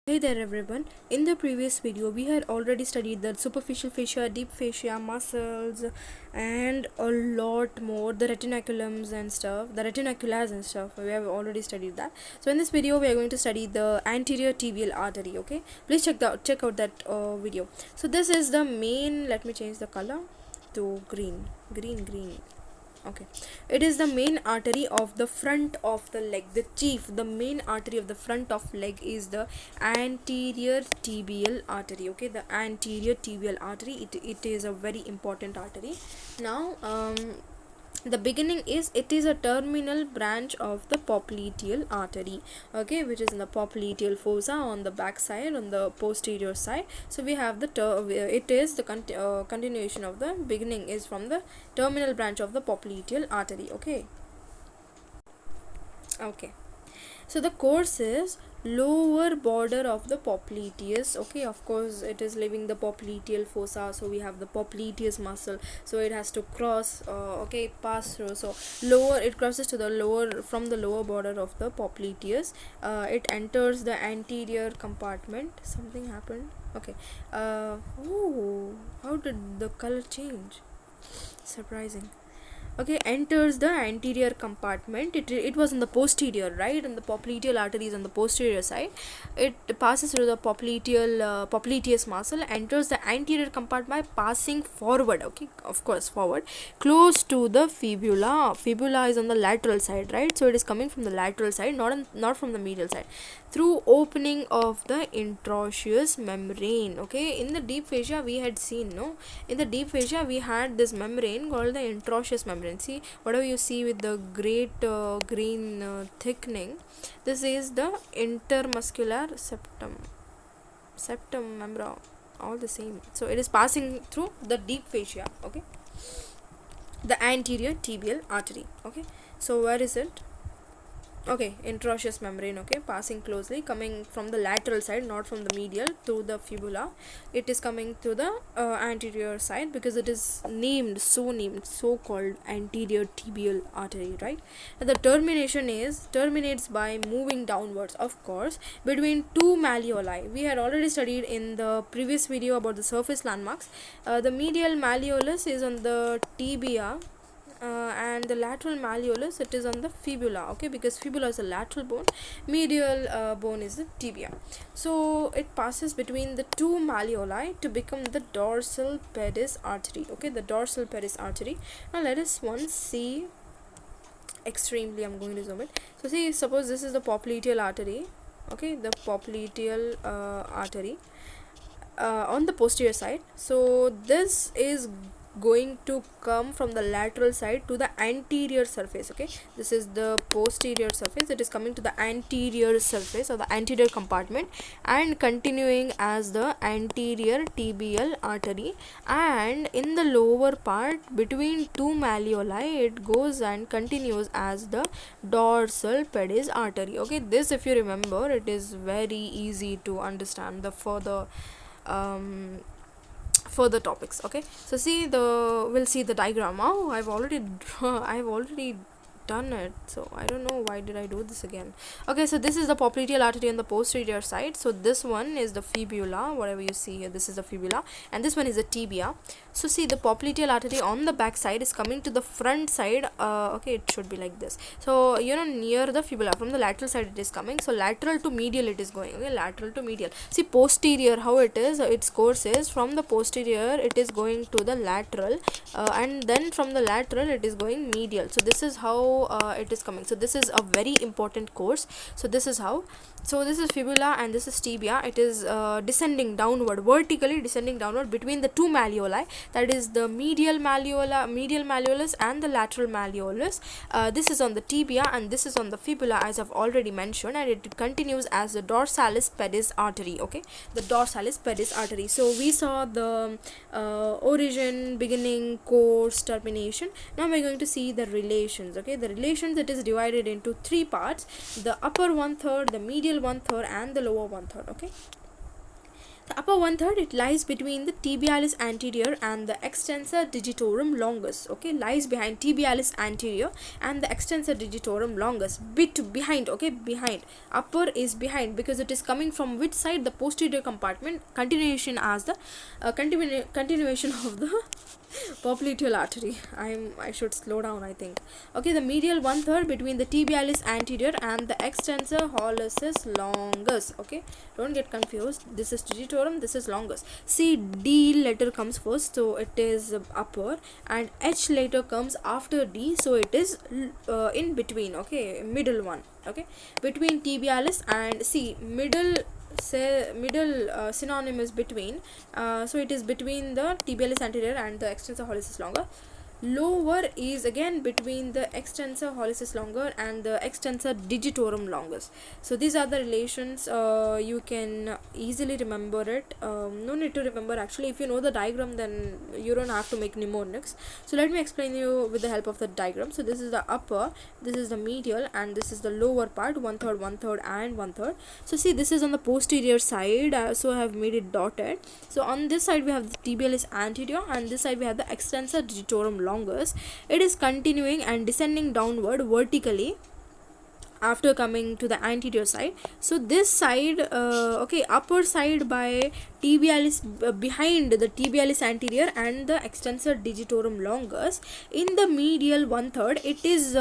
Hey there everyone. In the previous video we had already studied the superficial fascia, deep fascia, muscles and a lot more, the retinaculums and stuff, the retinaculars and stuff. We have already studied that. So in this video we are going to study the anterior tibial artery, okay? Please check out that video. So this is the main, let me change the color to green. Green. Okay, it is the main artery of the front of the leg. The main artery of the front of leg is the anterior tibial artery. Okay, the anterior tibial artery, it is a very important artery. Now the beginning is, it is a terminal branch of the popliteal artery, okay, which is in the popliteal fossa on the back side, on the posterior side. So we have the it is the continuation of the beginning is from the terminal branch of the popliteal artery. Okay, so the course is lower border of the popliteus. Okay, of course it is leaving the popliteal fossa, so we have the popliteus muscle, so it has to cross, okay, pass through. So lower, it crosses to the lower, from the lower border of the popliteus. It enters the anterior compartment. Something happened. Okay, oh, how did the color change? Surprising. Okay, enters the anterior compartment. It was in the posterior, right, and the popliteal artery is on the posterior side. It passes through the popliteus muscle, enters the anterior compartment by passing forward, okay, of course forward, close to the fibula is on the lateral side, right? So it is coming from the lateral side, not from the medial side, through opening of the interosseous membrane. Okay, in the deep fascia we had seen, no, in the deep fascia we had this membrane called the interosseous membrane. See, whatever you see with the great green thickening, this is the intermuscular septum membrane, all the same. So it is passing through the deep fascia, okay, the anterior tibial artery. Okay, so where is it? Okay, interosseous membrane, okay, passing closely, coming from the lateral side, not from the medial, to the fibula. It is coming to the anterior side because it is named, so called anterior tibial artery, right? And the terminates by moving downwards, of course, between two malleoli. We had already studied in the previous video about the surface landmarks. The medial malleolus is on the tibia, and the lateral malleolus, it is on the fibula, okay, because fibula is a lateral bone, medial bone is the tibia. So it passes between the two malleoli to become the dorsal pedis artery, okay, the dorsal pedis artery. Now let us once see extremely, I'm going to zoom it. So see, suppose this is the popliteal artery, okay, the popliteal artery on the posterior side. So this is going to come from the lateral side to the anterior surface, okay, this is the posterior surface, it is coming to the anterior surface or the anterior compartment and continuing as the anterior tibial artery, and in the lower part between two malleoli it goes and continues as the dorsal pedis artery. Okay, this, if you remember, it is very easy to understand the further topics. Okay, so we'll see the diagram. Oh, I've already done it, so I don't know why did I do this again. Okay, so this is the popliteal artery on the posterior side, so this one is the fibula, whatever you see here, this is the fibula, and this one is the tibia. So see, the popliteal artery on the back side is coming to the front side, okay, it should be like this. So near the fibula, from the lateral side it is coming, so lateral to medial it is going, okay, lateral to medial. See, posterior, how it is, its course is from the posterior it is going to the lateral, and then from the lateral it is going medial. So this is how it is coming. So this is a very important course. So this is how, so this is fibula and this is tibia. It is descending downward, vertically descending downward between the two malleoli, that is the medial malleolus and the lateral malleolus. This is on the tibia and this is on the fibula, as I've already mentioned, and it continues as the dorsalis pedis artery. Okay, the dorsalis pedis artery. So we saw the origin, beginning, course, termination. Now we're going to see the relations. Okay, the relations, it is divided into three parts: the upper 1/3, the medial 1/3, and the lower 1/3. Okay, The upper one third, it lies between the tibialis anterior and the extensor digitorum longus. Okay, lies behind tibialis anterior and the extensor digitorum longus. Bit behind. Okay, behind. Upper is behind because it is coming from which side? The posterior compartment. Continuation as the continuation of the popliteal artery. I should slow down, I think. Okay, the medial one third between the tibialis anterior and the extensor hallucis longus. Okay, don't get confused. This is digitorum, this is longus. See, D letter comes first, so it is upper, and H later comes after D, so it is in between. Okay, middle one. Okay, between tibialis and C, middle synonym is between, so it is between the tibialis anterior and the extensor hallucis longus. Lower is again between the extensor hallucis longus and the extensor digitorum longus. So these are the relations. You can easily remember it. No need to remember actually. If you know the diagram, then you don't have to make mnemonics. So let me explain you with the help of the diagram. So this is the upper, this is the medial, and this is the lower part, one third, and one third. So see, this is on the posterior side, so I have made it dotted. So on this side we have the tibialis anterior, and this side we have the extensor digitorum longus. It is continuing and descending downward vertically after coming to the anterior side. So this side, okay, upper side by tibialis, behind the tibialis anterior and the extensor digitorum longus. In the medial one third, it is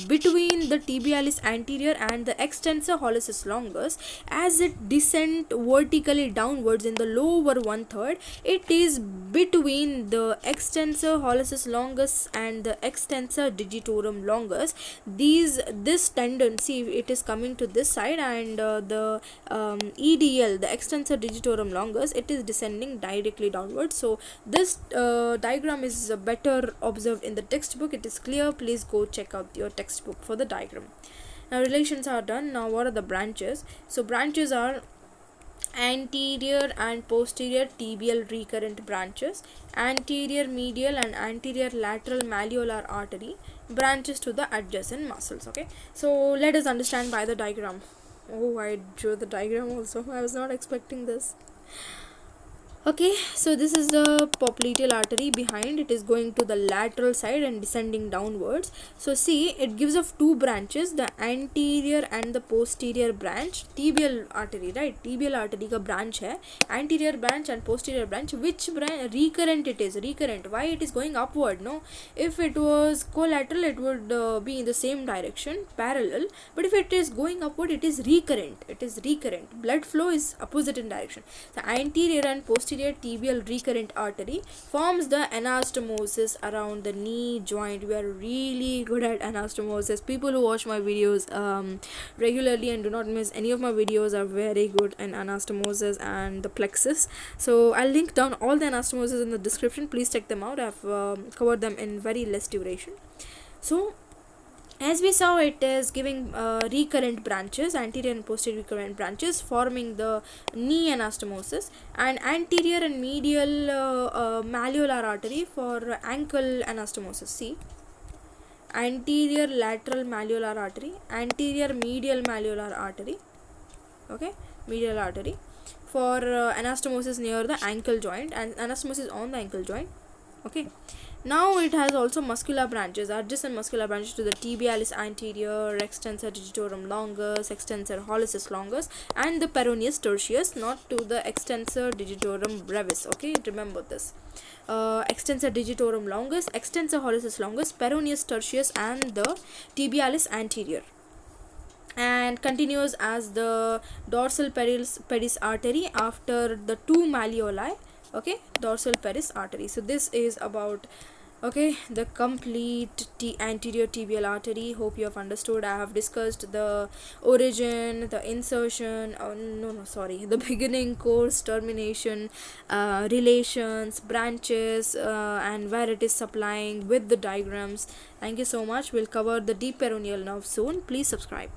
between the tibialis anterior and the extensor hallucis longus. As it descends vertically downwards in the lower one third, it is between the extensor hallucis longus and the extensor digitorum longus. This tendon, see, it is coming to this side, and the EDL, the extensor digitorum longus, it is descending directly downwards. So this diagram is better observed in the textbook. It is clear. Please go check out your textbook for the diagram. Now relations are done. Now what are the branches? So branches are anterior and posterior tibial recurrent branches, anterior medial and anterior lateral malleolar artery, branches to the adjacent muscles. Okay, so let us understand by the diagram. Oh, I drew the diagram also. I was not expecting this. Okay, so this is the popliteal artery. Behind it is going to the lateral side and descending downwards. So see, it gives of two branches, the anterior and the posterior branch. Tibial artery, right? Tibial artery ka branch hai, anterior branch and posterior branch. Which branch? Recurrent it is. Recurrent. Why it is going upward? No, if it was collateral, it would be in the same direction, parallel. But if it is going upward, it is recurrent. It is recurrent. Blood flow is opposite in direction. The anterior and posterior tibial recurrent artery forms the anastomosis around the knee joint. We are really good at anastomosis. People who watch my videos regularly and do not miss any of my videos are very good in anastomosis and the plexus. So I'll link down all the anastomosis in the description. Please check them out. I've covered them in very less duration. So as we saw, it is giving recurrent branches, anterior and posterior recurrent branches, forming the knee anastomosis, and anterior and medial malleolar artery for ankle anastomosis. See, anterior lateral malleolar artery, anterior medial malleolar artery, okay, medial artery for anastomosis near the ankle joint and anastomosis on the ankle joint. Okay, now it has also muscular branches, adjacent muscular branches to the tibialis anterior, extensor digitorum longus, extensor hallucis longus, and the peroneus tertius, not to the extensor digitorum brevis. Okay, remember this. Extensor digitorum longus, extensor hallucis longus, peroneus tertius, and the tibialis anterior, and continues as the dorsal pedis artery after the two malleoli. Okay, dorsal pedis artery. So this is about, okay, the complete anterior tibial artery. Hope you have understood. I have discussed the origin, the insertion, the beginning, course, termination, relations, branches, and where it is supplying with the diagrams. Thank you so much. We'll cover the deep peroneal nerve soon. Please subscribe.